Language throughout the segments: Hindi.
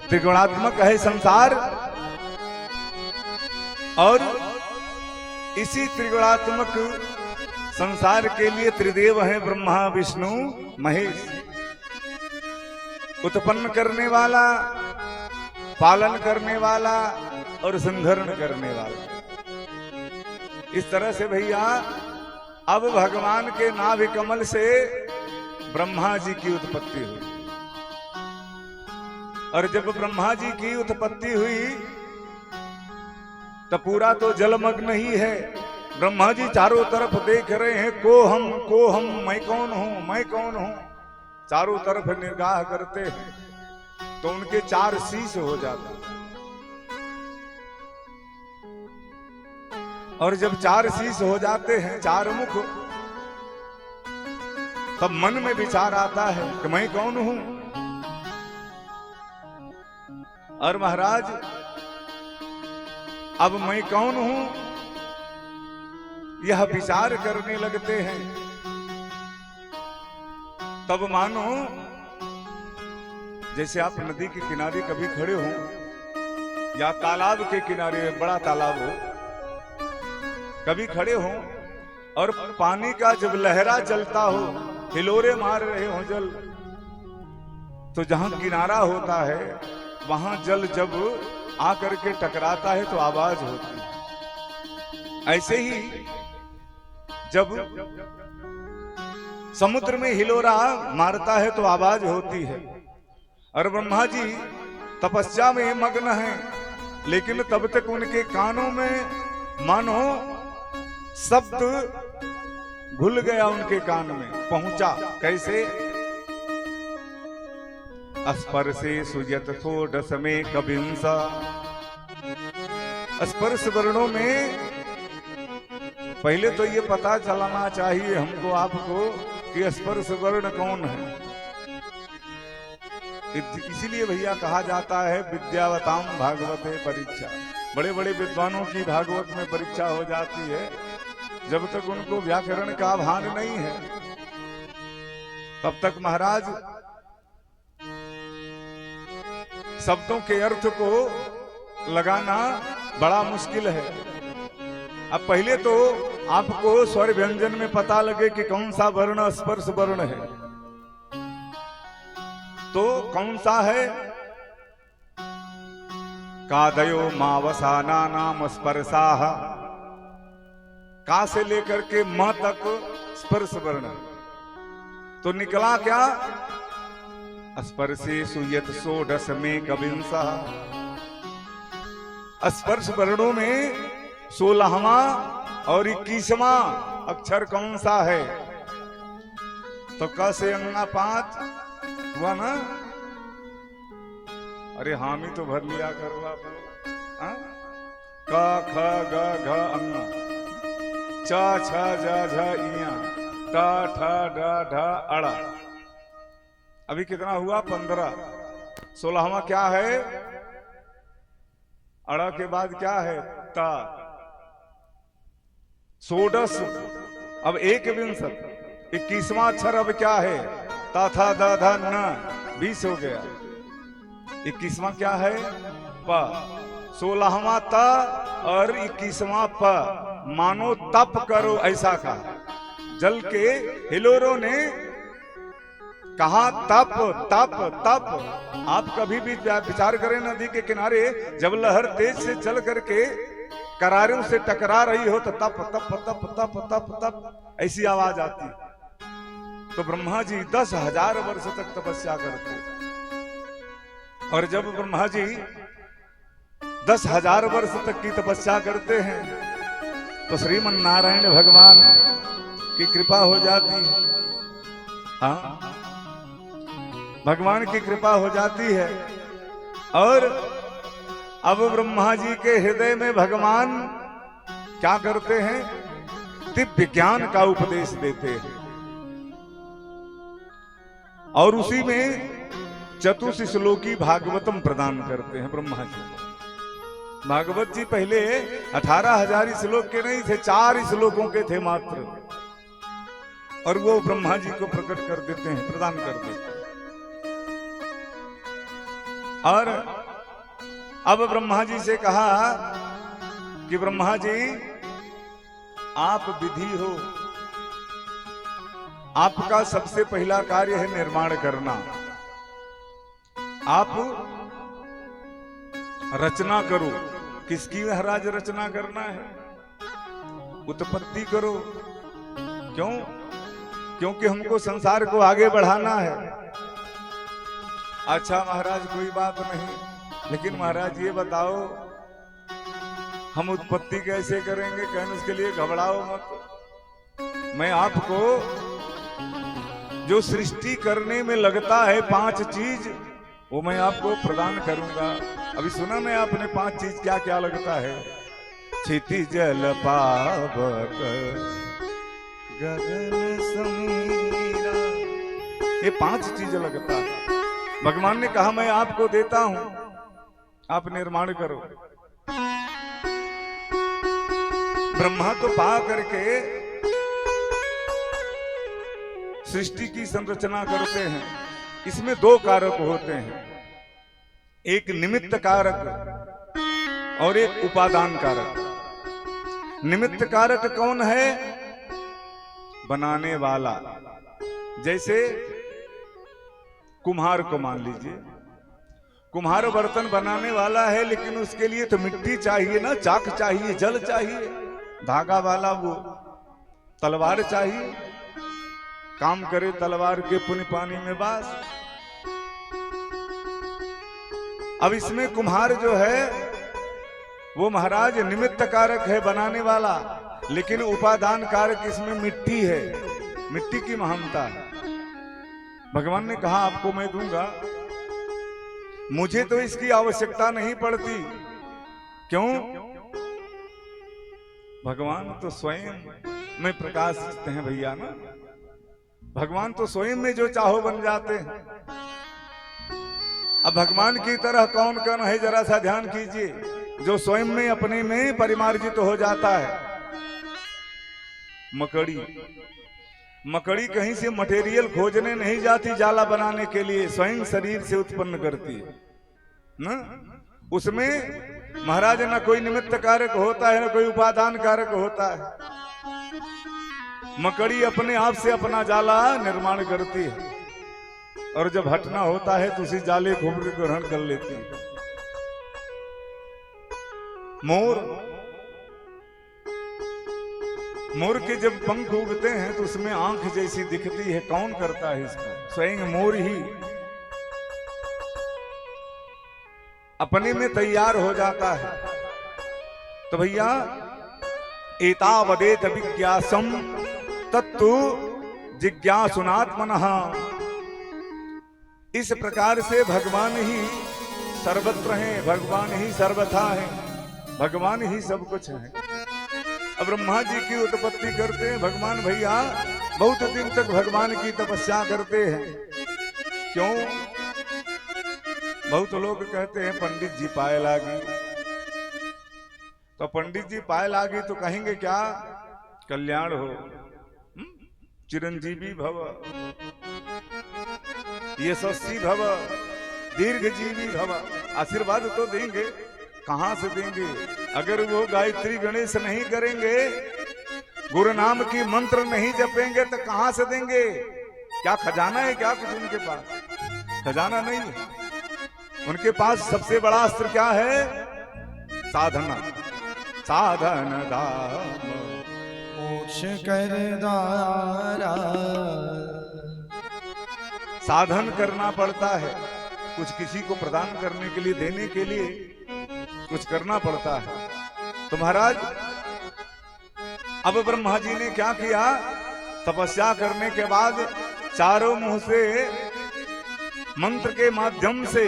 त्रिगुणात्मक है संसार, और इसी त्रिगुणात्मक संसार के लिए त्रिदेव हैं ब्रह्मा विष्णु महेश। उत्पन्न करने वाला, पालन करने वाला और संहरण करने वाला। इस तरह से भैया अब भगवान के नाभि कमल से ब्रह्मा जी की उत्पत्ति हुई, और जब ब्रह्मा जी की उत्पत्ति हुई तो पूरा तो जलमग्न ही है। ब्रह्मा जी चारों तरफ देख रहे हैं, को हम, मैं कौन हूं, मैं कौन हूं। चारों तरफ निगाह करते हैं तो उनके चार शीश हो जाते हैं, और जब चार शीश हो जाते हैं, चार मुख, तब मन में विचार आता है कि मैं कौन हूं। और महाराज अब मैं कौन हूं यह विचार करने लगते हैं, तब मानो जैसे आप नदी के किनारे कभी खड़े हो या तालाब के किनारे, बड़ा तालाब हो, कभी खड़े हो और पानी का जब लहरा चलता हो, हिलोरे मार रहे हो जल, तो जहां किनारा होता है वहां जल जब आकर के टकराता है तो आवाज होती है। ऐसे ही जब समुद्र में हिलोरा मारता है तो आवाज होती है। और ब्रह्मा जी तपस्या में मग्न हैं, लेकिन तब तक उनके कानों में मानो शब्द घुल गया, उनके कान में पहुंचा। कैसे? स्पर्शे सुयत षोडश में कविंसा। स्पर्श वर्णों में पहले तो ये पता चलाना चाहिए हमको आपको कि स्पर्श वर्ण कौन है। इसीलिए भैया कहा जाता है विद्यावताम भागवते परीक्षा। बड़े बड़े विद्वानों की भागवत में परीक्षा हो जाती है, जब तक उनको व्याकरण का भान नहीं है तब तक महाराज शब्दों के अर्थ को लगाना बड़ा मुश्किल है। अब पहले तो आपको स्वर व्यंजन में पता लगे कि कौन सा वर्ण स्पर्श वर्ण है, तो कौन सा है? कादयो मावसाना नाम स्पर्शाह। का से लेकर के म तक स्पर्श वर्ण, तो निकला क्या? स्पर्शे सुयत षोडश में कविंसा। स्पर्श वर्णों में 16वां और 21वां अक्षर कौन सा है? तो क से अंगा 5 हुआ ना? अरे हामी तो भर लिया करो आप। क ख ग घ अंगा, च छ ज झ इया, ट ठ ड ढ अड़ा। अभी कितना हुआ? 15। 16वां क्या है? अड़ा के बाद क्या है? ता। षोडश अब 21। 21वां अक्षर अब क्या है? ता था दा धा न, 20 हो गया। 21वां क्या है? प। 16वां ता और 21वां प, मानो तप करो ऐसा कहा। जल के हिलोरों ने कहा तप तप तप। आप कभी भी विचार करें, नदी के किनारे जब लहर तेज से चल करके करारों से टकरा रही हो तो तप तप तप तप तप तप ऐसी आवाज आती। तो ब्रह्मा जी 10,000 वर्ष तक तपस्या करते, और जब ब्रह्मा जी 10,000 वर्ष तक की तपस्या करते हैं तो श्रीमन नारायण भगवान की कृपा हो जाती है। हाँ, भगवान की कृपा हो जाती है। और अब ब्रह्मा जी के हृदय में भगवान क्या करते हैं? दिव्य ज्ञान का उपदेश देते हैं, और उसी में चतुश्लोकी भागवतम प्रदान करते हैं ब्रह्मा जी। भागवत जी पहले 18,000 श्लोक के नहीं थे, 4 श्लोकों के थे मात्र, और वो ब्रह्मा जी को प्रकट कर देते हैं, प्रदान कर देते हैं। और अब ब्रह्मा जी से कहा कि ब्रह्मा जी आप विधि हो, आपका सबसे पहला कार्य है निर्माण करना। आप रचना करो। किसकी महाराज रचना करना है? उत्पत्ति करो। क्यों? क्योंकि हमको संसार को आगे बढ़ाना है। अच्छा महाराज कोई बात नहीं, लेकिन महाराज ये बताओ हम उत्पत्ति कैसे करेंगे? कहने उसके लिए घबराओ मत। मैं आपको जो सृष्टि करने में लगता है 5 चीज, वो मैं आपको प्रदान करूंगा। अभी सुना मैं आपने 5 चीज क्या क्या लगता है? क्षिति जल पावक गगन समीरा, ये 5 चीज लगता है। भगवान ने कहा मैं आपको देता हूं, आप निर्माण करो। ब्रह्मा तो पा करके सृष्टि की संरचना करते हैं। इसमें 2 कारक होते हैं, एक निमित्त कारक और एक उपादान कारक। निमित्त कारक कौन है? बनाने वाला। जैसे कुम्हार को मान लीजिए, कुम्हार बर्तन बनाने वाला है, लेकिन उसके लिए तो मिट्टी चाहिए ना, चाक चाहिए, जल चाहिए। धागा वाला वो तलवार चाहिए, काम करे तलवार के पुण्य पानी में बास। अब इसमें कुम्हार जो है वो महाराज निमित्त कारक है, बनाने वाला, लेकिन उपादान कारक इसमें मिट्टी है, मिट्टी की महानता है। भगवान ने कहा आपको मैं दूंगा, मुझे तो इसकी आवश्यकता नहीं पड़ती। क्यों? भगवान तो स्वयं में प्रकाशित हैं भैया ना। भगवान तो स्वयं में जो चाहो बन जाते हैं। अब भगवान की तरह कौन कौन है जरा सा ध्यान कीजिए, जो स्वयं में अपने में परिमार्जित हो जाता है। मकड़ी, मकड़ी कहीं से मटेरियल खोजने नहीं जाती जाला बनाने के लिए, स्वयं शरीर से उत्पन्न करती है ना। उसमें महाराज ना कोई निमित्त कारक होता है, ना कोई उपादान कारक होता है। मकड़ी अपने आप से अपना जाला निर्माण करती है, और जब हटना होता है तो उसी जाले को ग्रहण कर लेती है। मोर, मोर के जब पंख उगते हैं तो उसमें आंख जैसी दिखती है। कौन करता है इसको? स्वयं मोर ही अपने में तैयार हो जाता है। तो भैया एतावदेत विज्ञासम तत्तु जिज्ञासुनात्मनः, इस प्रकार से भगवान ही सर्वत्र हैं, भगवान ही सर्वथा है, भगवान ही सब कुछ है। अब ब्रह्मा जी की उत्पत्ति करते हैं भगवान। भैया बहुत दिन तक भगवान की तपस्या करते हैं। क्यों? बहुत लोग कहते हैं पंडित जी पाए लागी, तो पंडित जी पाए लागी तो कहेंगे क्या? कल्याण हो, चिरंजीवी भव, यशस्वी भव, दीर्घजीवी भव। आशीर्वाद तो देंगे, कहां से देंगे? अगर वो गायत्री गणेश नहीं करेंगे, गुरु नाम की मंत्र नहीं जपेंगे, तो कहां से देंगे? क्या खजाना है क्या कुछ उनके पास? खजाना नहीं है। उनके पास सबसे बड़ा अस्त्र क्या है? साधना। साधन दाम मोक्ष कर द्वारा, साधन करना पड़ता है। कुछ किसी को प्रदान करने के लिए, देने के लिए कुछ करना पड़ता है। तो महाराज अब ब्रह्मा जी ने क्या किया? तपस्या करने के बाद चारों मुंह से मंत्र के माध्यम से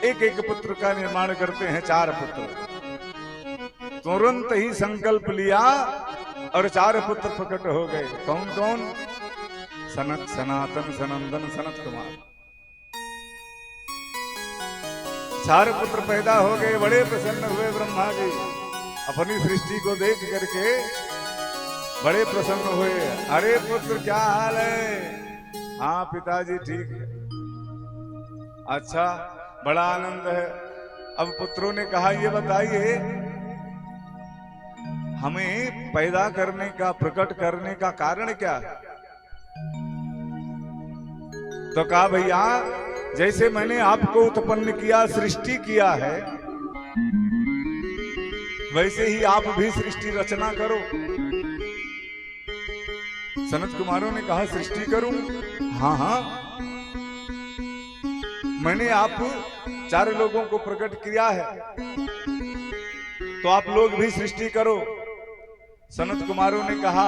एक एक पुत्र का निर्माण करते हैं। 4 पुत्र तुरंत ही संकल्प लिया और 4 पुत्र प्रकट हो गए। कौन कौन? सनक, सनातन, सनंदन, सनत कुमार। 4 पुत्र पैदा हो गए। बड़े प्रसन्न हुए ब्रह्मा जी, अपनी सृष्टि को देख करके बड़े प्रसन्न हुए। अरे पुत्र क्या हाल है? हाँ पिताजी ठीक है। अच्छा, बड़ा आनंद है। अब पुत्रों ने कहा ये बताइए हमें पैदा करने का, प्रकट करने का कारण क्या है? तो कहा भैया जैसे मैंने आपको उत्पन्न किया, सृष्टि किया है, वैसे ही आप भी सृष्टि रचना करो। सनत कुमारों ने कहा सृष्टि करूं? हाँ हाँ, मैंने आप 4 लोगों को प्रकट किया है, तो आप लोग भी सृष्टि करो। सनत कुमारों ने कहा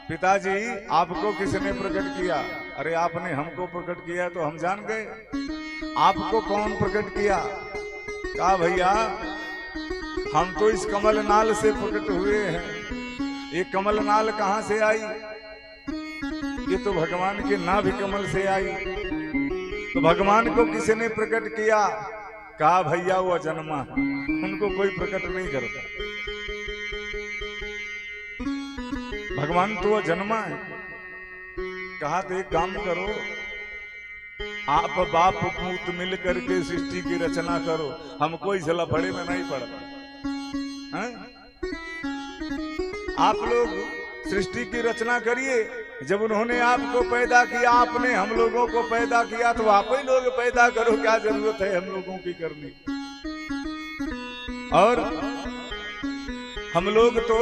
पिताजी आपको किसने प्रकट किया? अरे आपने हमको प्रकट किया तो हम जान गए, आपको कौन प्रकट किया? कहा भैया हम तो इस कमल नाल से प्रकट हुए हैं। ये कमल नाल कहां से आई? ये तो भगवान के नाभि कमल से आई। तो भगवान को किसने प्रकट किया? कहा भैया वो अजन्मा, उनको कोई प्रकट नहीं करता। भगवान तो अजन्मा है। कहा तो एक काम करो, आप बाप पूत मिल करके सृष्टि की रचना करो, हमको इस लफड़े में नहीं पड़ता। आप लोग सृष्टि की रचना करिए। जब उन्होंने आपको पैदा किया, आपने हम लोगों को पैदा किया, तो आप ही लोग पैदा करो, क्या जरूरत है हम लोगों की करने? और हम लोग तो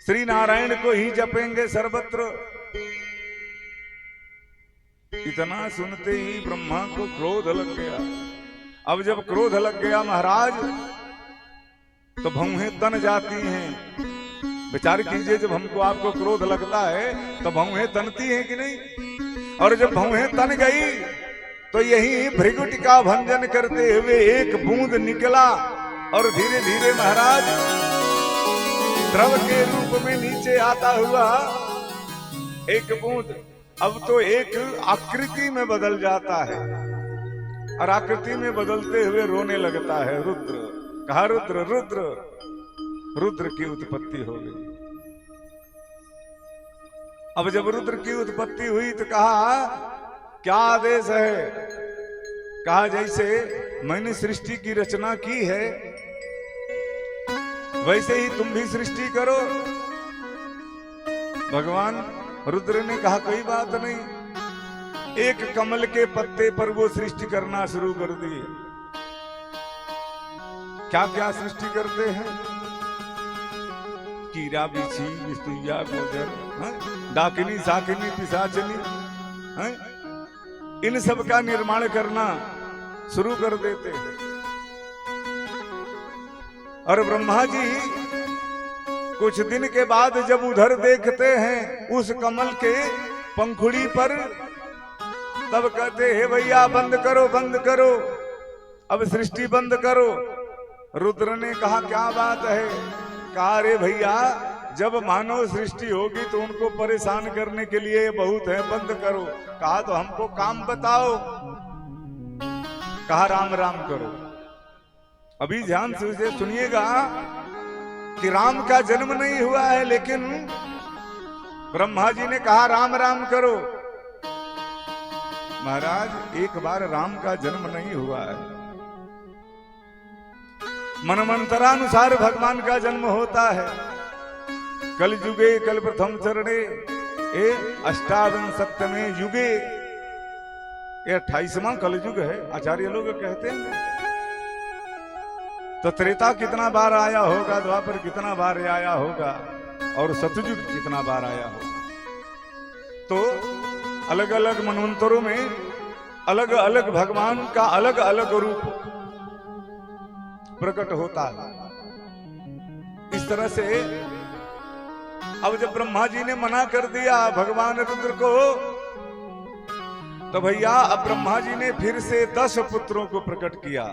श्री नारायण को ही जपेंगे सर्वत्र। इतना सुनते ही ब्रह्मा को क्रोध लग गया। अब जब क्रोध लग गया महाराज, तो भौहें तन जाती हैं। विचार कीजिए, जब हमको आपको क्रोध लगता है तो भौहें तनती हैं कि नहीं? और जब भौहें तन गई तो यही भृगुट का भंजन करते हुए एक बूंद निकला और धीरे धीरे महाराज द्रव के रूप में नीचे आता हुआ एक बूंद अब तो एक आकृति में बदल जाता है, और आकृति में बदलते हुए रोने लगता है। रुद्र कहा, रुद्र रुद्र, रुद्र की उत्पत्ति हो गई। अब जब रुद्र की उत्पत्ति हुई तो कहा क्या आदेश है? कहा जैसे मैंने सृष्टि की रचना की है वैसे ही तुम भी सृष्टि करो। भगवान रुद्र ने कहा कोई बात नहीं। एक कमल के पत्ते पर वो सृष्टि करना शुरू कर दिए। क्या क्या सृष्टि करते हैं? कीड़ा, बिच्छी, बिस्तुइया, गोजर, डाकिनी, साकिनी, पिशाचनी, इन सब का निर्माण करना शुरू कर देते हैं। और ब्रह्मा जी कुछ दिन के बाद जब उधर देखते हैं उस कमल के पंखुड़ी पर, तब कहते हैं भैया बंद करो बंद करो, अब सृष्टि बंद करो। रुद्र ने कहा क्या बात है? कहा रे भैया जब मानव सृष्टि होगी तो उनको परेशान करने के लिए बहुत है, बंद करो। कहा तो हमको काम बताओ। कहा राम राम करो। अभी ध्यान से सुनिएगा कि राम का जन्म नहीं हुआ है, लेकिन ब्रह्मा जी ने कहा राम राम करो। महाराज एक बार राम का जन्म नहीं हुआ है, मनमंत्रानुसार भगवान का जन्म होता है। कल युगे कल प्रथम चरणे ए अष्टाविंशतमे युगे, ये 28वां कलयुग है आचार्य लोग कहते हैं। तो त्रेता कितना बार आया होगा, द्वापर कितना बार आया होगा, और सतयुग कितना बार आया होगा। तो अलग अलग मनवंतरों में अलग अलग भगवान का अलग अलग रूप प्रकट होता है। इस तरह से अब जब ब्रह्मा जी ने मना कर दिया भगवान रुद्र को, तो भैया अब ब्रह्मा जी ने फिर से 10 पुत्रों को प्रकट किया।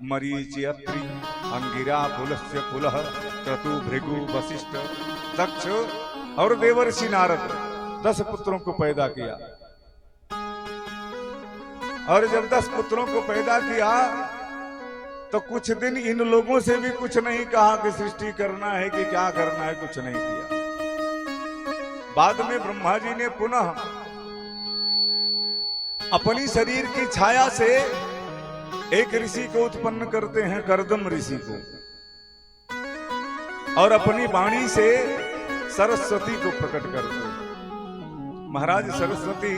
मरीचि, अत्रि, अंगिरा, पुलस्त्य, पुलह, क्रतु, भृगु, वशिष्ठ, दक्ष और देवर्षि नारद, 10 पुत्रों को पैदा किया। और जब 10 पुत्रों को पैदा किया तो कुछ दिन इन लोगों से भी कुछ नहीं कहा कि सृष्टि करना है कि क्या करना है, कुछ नहीं किया। बाद में ब्रह्मा जी ने पुनः अपनी शरीर की छाया से एक ऋषि को उत्पन्न करते हैं, कर्दम ऋषि को, और अपनी वाणी से सरस्वती को प्रकट करते हैं। महाराज सरस्वती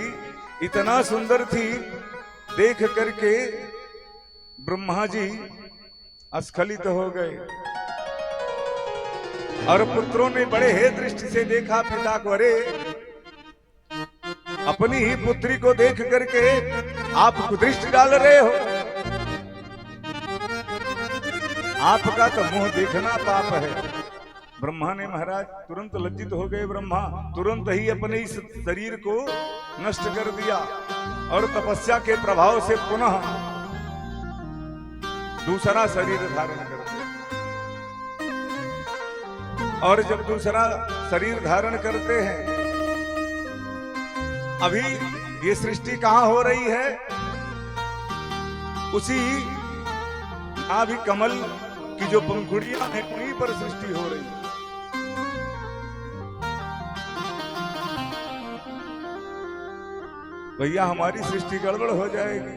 इतना सुंदर थी, देख करके ब्रह्मा जी अस्खलित हो गए, और पुत्रों ने बड़े हे दृष्टि से देखा पिता को, अरे अपनी ही पुत्री को देख करके आप कुदृष्टि डाल रहे हो, आपका तो मुंह देखना पाप है। ब्रह्मा ने महाराज तुरंत लज्जित हो गए। ब्रह्मा तुरंत ही अपने इस शरीर को नष्ट कर दिया और तपस्या के प्रभाव से पुनः दूसरा शरीर धारण करते। और जब दूसरा शरीर धारण करते हैं, अभी ये सृष्टि कहां हो रही है? उसी नाभि कमल की जो पंखुड़ियां हैं उन्हीं पर सृष्टि हो रही है। भैया हमारी सृष्टि गड़बड़ हो जाएगी।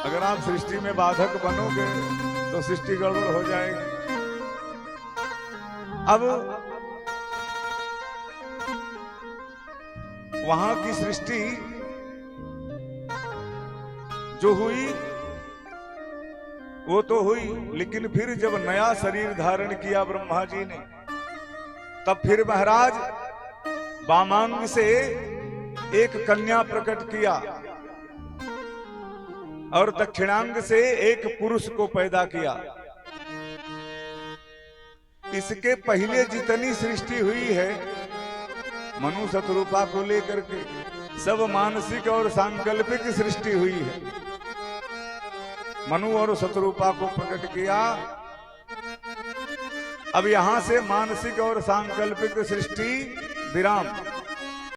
अगर आप सृष्टि में बाधक बनोगे तो सृष्टि गड़बड़ हो जाएगी। अब वहां की सृष्टि जो हुई वो तो हुई, लेकिन फिर जब नया शरीर धारण किया ब्रह्मा जी ने, तब फिर महाराज वामांग से एक कन्या प्रकट किया और दक्षिणांग से एक पुरुष को पैदा किया। इसके पहले जितनी सृष्टि हुई है मनु शतरूपा को लेकर के, सब मानसिक और सांकल्पिक सृष्टि हुई है। मनु और शतरूपा को प्रकट किया। अब यहां से मानसिक और सांकल्पिक सृष्टि विराम।